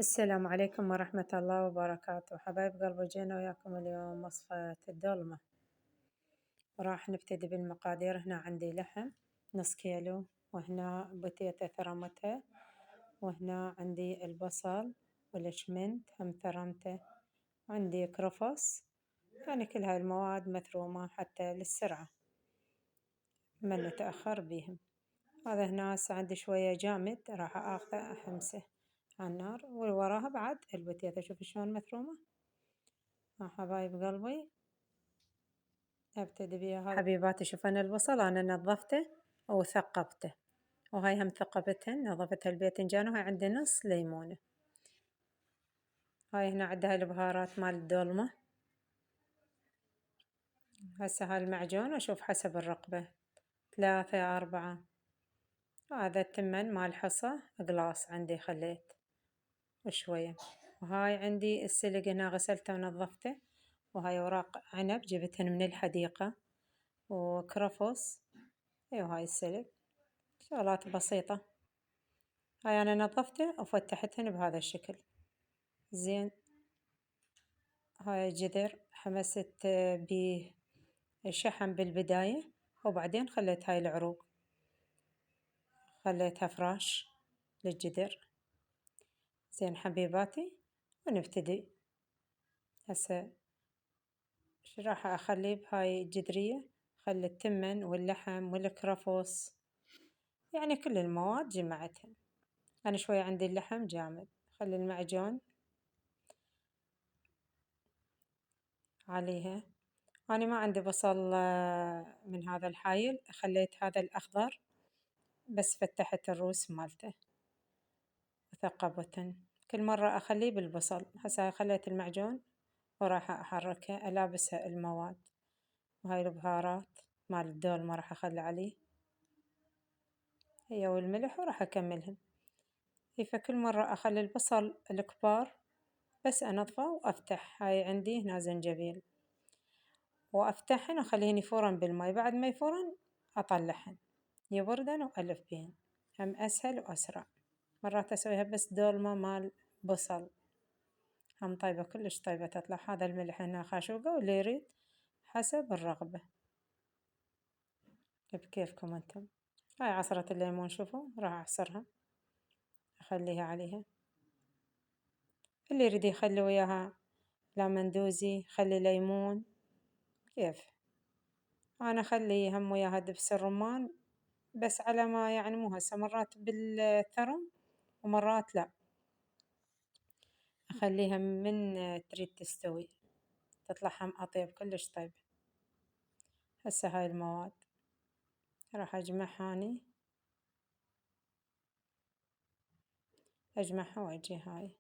السلام عليكم ورحمة الله وبركاته، حبايب قلبي جينا وياكم اليوم وصفة الدولمة. راح نبتدي بالمقادير. هنا عندي لحم 0.5 كيلو، وهنا بتيتة ثرمتها، وهنا عندي البصل والشمنت هم ثرمته، عندي كرفس. يعني كل هاي المواد مثرومة حتى للسرعة ما نتأخر بيهم. هذا هنا هسه عندي شوية جامد، راح آخذه أحمسه على النار، ووراها بعد البتيتة. شوف شلون مثرومة. حبايب قلبي ابتدي بيها. حبيباتي شوف، انا البصل انا نظفته وثقبته، وهاي هم ثقبتهن، نظفت الباذنجان، وهاي عندي نص ليمونة. هاي هنا عندها البهارات مال الدولمة. هسه هاي المعجون اشوف حسب الرقبة، 3 4. هذا التمن مال حصى قلاص عندي خليت وشوية. وهاي عندي السلق هنا غسلته ونظفته، وهاي اوراق عنب جبتهن من الحديقة، وكرفس. ايوه هاي السلق، شغلات بسيطة. هاي أنا نظفته وفتحتهن بهذا الشكل زين. هاي جذر حمست بيه شحم بالبداية، وبعدين خليت هاي العروق خليتها فراش للجذر. زين حبيباتي، ونبتدي هسه. ايش راح أخلي بهاي الجذرية؟ خلي التمن واللحم والكرفس، يعني كل المواد جمعتها. أنا شوية عندي اللحم جامد، خلي المعجون عليها. أنا ما عندي بصل من هذا الحايل، خليت هذا الأخضر بس، فتحت الروس مالته وثقبتن. كل مرة أخليه بالبصل. هسه خليت المعجون وراح أحركه ألابسها المواد. وهاي البهارات مال الدولمة راح أخلي عليه هي والملح، وراح أكملهم. فكل مرة أخلي البصل الكبار بس أنظفه وأفتح. هاي عندي هنا زنجبيل، وأفتحهن وأخليهن يفورن بالماي، بعد ما يفورن أطلعهن يبردن وألف بيهن، هم أسهل وأسرع. مرات أسويها بس دولمة مال بصل، هم طيبة كلش طيبة تطلع. هذا الملح هنا خاشوقة، واللي يريد حسب الرغبة بكيفكم انتم. هاي عصرة الليمون شوفوا، راح أعصرها أخليها عليها. اللي يريد يخلي وياها لامندوزي، خلي ليمون كيف. أنا أخلي هم وياها دبس الرمان، بس على ما يعني مو هسه، مرات بالثرم ومرات لا، أخليها من تريد تستوي تطلع هم أطيب كلش طيب. هسه هاي المواد راح أجمعها أني، أجمعها وأجي هاي.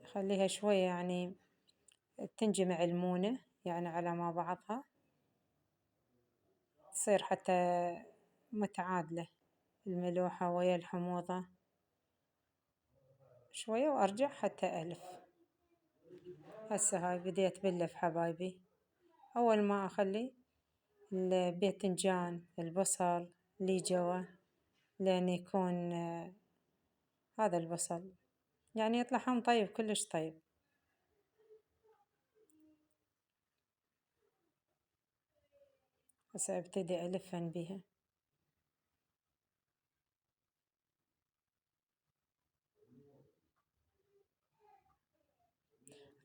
أخليها شوية يعني تنجمع المونة يعني على ما بعضها، تصير حتى متعادلة الملوحة ويا الحموضة شوية، وأرجع حتى ألف. هسه هاي بديت بلف حبايبي. أول ما أخلي الباذنجان البصل اللي جوا، لين يكون هذا البصل يعني يطلع هم طيب كلش طيب. هسه ابتدي ألفن بيها.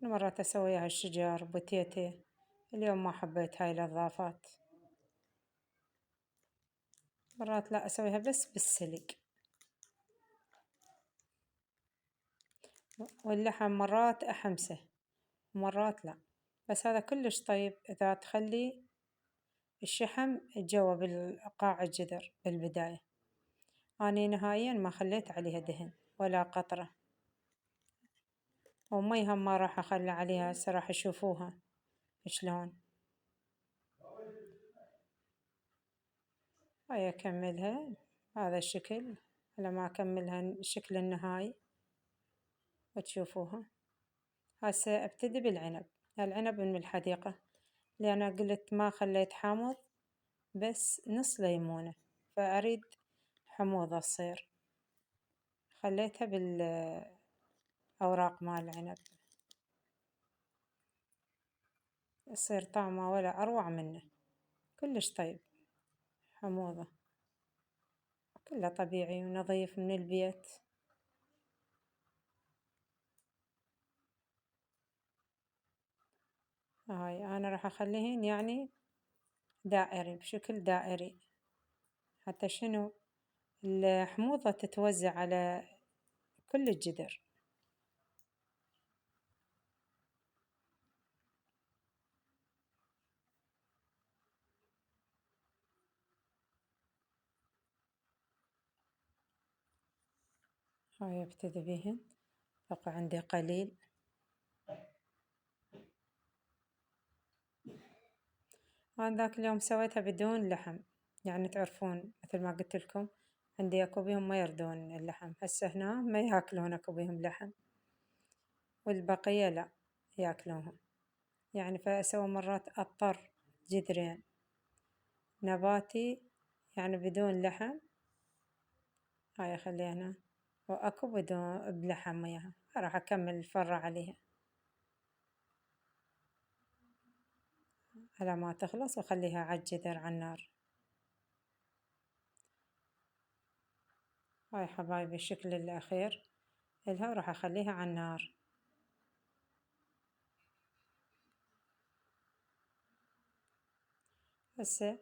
أنا مرات أسويها الشجار بوتيتي، اليوم ما حبيت هاي الإضافات. مرات لا أسويها بس بالسلق. واللحم مرات أحمسه ومرات لا، بس هذا كلش طيب إذا تخلي الشحم جوا بالقاع الجذر بالبداية. أنا نهائيا ما خليت عليها دهن ولا قطرة، ومي هم ما راح أخلي عليها. هسه راح يشوفوها شلون. هاي أكملها هذا الشكل على ما أكملها الشكل النهائي وتشوفوها. هسه أبتدي بالعنب. العنب من الحديقة، لأن قلت ما خليت حامض، بس نص ليمونة، فأريد حموضة تصير، خليتها بالأوراق مال العنب، يصير طعمه ولا أروع منه، كلش طيب، حموضة كله طبيعي ونظيف من البيت. هاي أنا راح أخليهن يعني دائري، بشكل دائري، حتى شنو الحموضة تتوزع على كل الجدر. هاي أبتدي بيهن، بقى عندي قليل. أنا ذاك اليوم سويتها بدون لحم، يعني تعرفون مثل ما قلت لكم عندي أكو بيهم ما يردون اللحم، هسه هنا ما ياكلون أكو بيهم لحم، والبقية لا ياكلوهم، يعني فأسوي مرات أضطر جذرين نباتي يعني بدون لحم، هاي أخليها هنا، وأكو بدون بلحم وياها، راح أكمل الفرة عليها على ما تخلص وأخليها على الجذر على النار. هاي حبايبي الشكل الأخير إلها، وراح أخليها على النار. هسه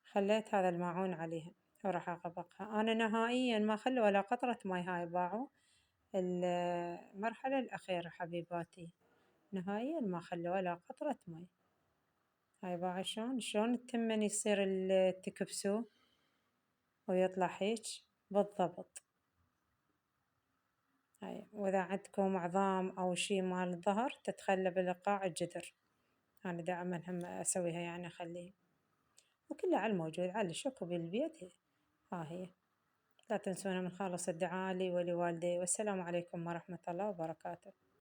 خليت هذا الماعون عليها وراح أطبقها. أنا نهائيا ما أخلي ولا قطرة ماي، هاي باعوا المرحلة الأخيرة حبيباتي، نهائيا ما أخلي ولا قطرة ماي. هاي باعوا شلون التمن يصير تكبسوه ويطلع هيج بالضبط. هاي وإذا عندكم عظام أو شي مال الظهر تتخلى بالقاع الجدر، أنا دائما هم أسويها يعني أخليه، وكله على الموجود على الشكو بالبيت. ها هي، لا تنسونا من خالص الدعاء لي ولوالدي، والسلام عليكم ورحمة الله وبركاته.